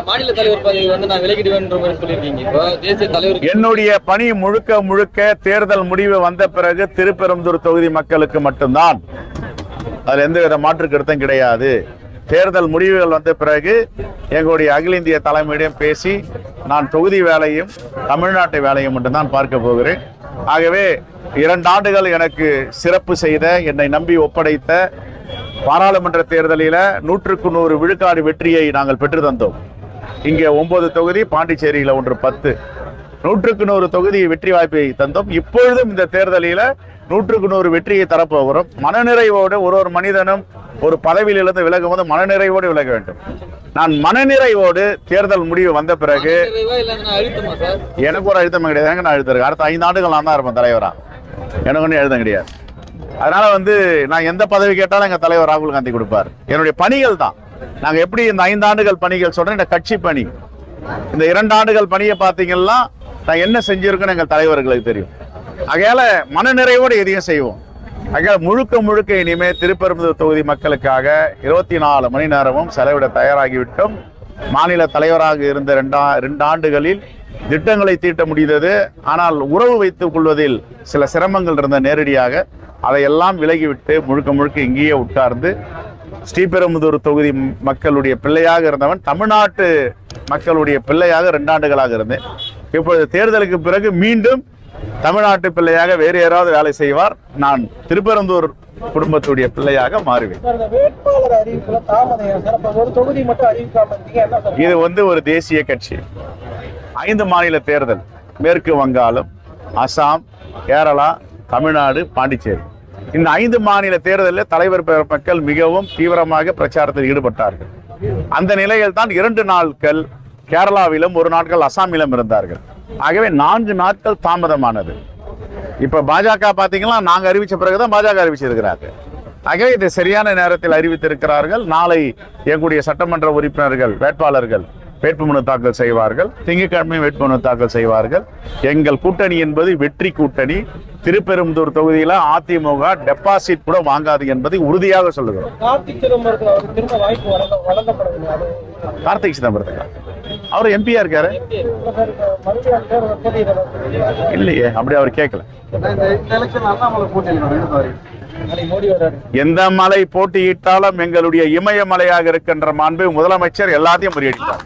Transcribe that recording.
மாநில தலைவர் பதவி வந்து நான் விலகிடுவேன் சொல்லியிருக்கீங்க. இப்போ தேசிய தலைவர் என்னுடைய பணி முழுக்க முழுக்க தேர்தல் முடிவு வந்த பிறகு திருப்பெரும்புதூர் தொகுதி மக்களுக்கு மட்டும்தான். அதுல எந்தவித மாற்று கருத்தும் கிடையாது. தேர்தல் முடிவுகள் வந்த பிறகு எங்களுடைய அகில இந்திய தலைமையிடம் பேசி நான் தொகுதி வேலையும் தமிழ்நாட்டு வேலையும் மட்டும்தான் பார்க்க போகிறேன். ஆகவே 2 ஆண்டுகள் எனக்கு சிறப்பு செய்த, என்னை நம்பி ஒப்படைத்த பாராளுமன்ற தேர்தலில் 100க்கு 100 விழுக்காடு வெற்றியை நாங்கள் பெற்று தந்தோம். இங்கே 9 தொகுதி, பாண்டிச்சேரியில் 10, 100க்கு 100 தொகுதி வெற்றி வாய்ப்பை தந்தோம். இப்பொழுதும் இந்த தேர்தலில் 100க்கு 100 வெற்றியை தரப்போகிறோம். மனநிறைவோடு ஒரு மனிதனும் ஒரு பதவியிலிருந்து விலகும் போது மனநிறைவோடு விலக வேண்டும். நான் மனநிறைவோடு தேர்தல் முடிவு வந்த பிறகு எனக்கு ஒரு அழுத்தம் கிடையாது. நான் அழுத்தம் அடுத்த 5 ஆண்டுகள் நான் தான் இருப்பேன் தலைவரா. எனக்கு ஒன்றும் எழுதம் கிடையாது. அதனால நான் எந்த பதவி கேட்டாலும் எங்க தலைவர் ராகுல் காந்தி கொடுப்பார். என்னுடைய பணிகள் தான். நாங்க எப்படி இந்த 5 ஆண்டுகள் பணிகள் சொல்றேன், இந்த கட்சி பணி, இந்த 2 ஆண்டுகள் பணியை பார்த்தீங்கன்னா நான் என்ன செஞ்சிருக்கேன்னு எங்கள் தலைவர்களுக்கு தெரியும். ஆகையால மனநிறைவோடு எதையும் செய்வோம். ஆகையால முழுக்க முழுக்க இனிமே திருப்பெரும்புதூர் தொகுதி மக்களுக்காக 24 மணி நேரமும் செலவிட தயாராகிவிட்டோம். மாநில தலைவராக இருந்த 2 ஆண்டுகளில் திட்டங்களை தீட்ட முடிந்தது. ஆனால் உறவு வைத்துக் கொள்வதில் சில சிரமங்கள் இருந்த நேரடியாக அதையெல்லாம் விலகிவிட்டு முழுக்க முழுக்க இங்கேயே உட்கார்ந்து ஸ்ரீபெரும்புதூர் தொகுதி மக்களுடைய பிள்ளையாக இருந்தவன் தமிழ்நாட்டு மக்களுடைய பிள்ளையாக 2 ஆண்டுகளாக இருந்தேன். இப்பொழுது தேர்தலுக்கு பிறகு மீண்டும் தமிழ்நாட்டு பிள்ளையாக வேறு யாராவது வேலை செய்வார். நான் திருப்பெரும்புதூர் குடும்பத்துடைய பிள்ளையாக மாறுவேன். இது ஒரு தேசிய கட்சி. 5 மாநில தேர்தல், மேற்கு வங்காளம், அசாம், கேரளா, தமிழ்நாடு, பாண்டிச்சேரி, இந்த 5 மாநில தேர்தலில் தலைவர் மக்கள் மிகவும் தீவிரமாக பிரச்சாரத்தில் ஈடுபட்டார்கள். அந்த நிலையில் தான் 2 நாட்கள் கேரளாவிலும் 1 நாட்கள் அசாமிலும் இருந்தார்கள். ஆகவே 4 நாட்கள் தாமதமானது. இப்ப பாஜக பாத்தீங்கன்னா நாங்க அறிவிச்ச பிறகுதான் பாஜக அறிவிச்சிருக்கிறார்கள். ஆகவே இதை சரியான நேரத்தில் அறிவித்திருக்கிறார்கள். நாளை எங்களுடைய சட்டமன்ற உறுப்பினர்கள் வேட்பாளர்கள் வேட்புமனு தாக்கல் செய்வார்கள். திங்கட்கிழமை வேட்புமனு தாக்கல் செய்வார்கள். எங்கள் கூட்டணி என்பது வெற்றி கூட்டணி. திருப்பெரும்புதூர் தொகுதியில அதிமுக டெபாசிட் கூட வாங்காது என்பதை உறுதியாக சொல்லுகிறோம். கார்த்திக் சிதம்பரத்துக்கு அவர் எம்பியா இருக்காரு இல்லையே, அப்படி அவர் கேட்கல. எந்த மலை போட்டியிட்டாலும் எங்களுடைய இமயமலையாக இருக்கின்ற மாண்பு முதலமைச்சர் எல்லாத்தையும் முறியடித்தார்.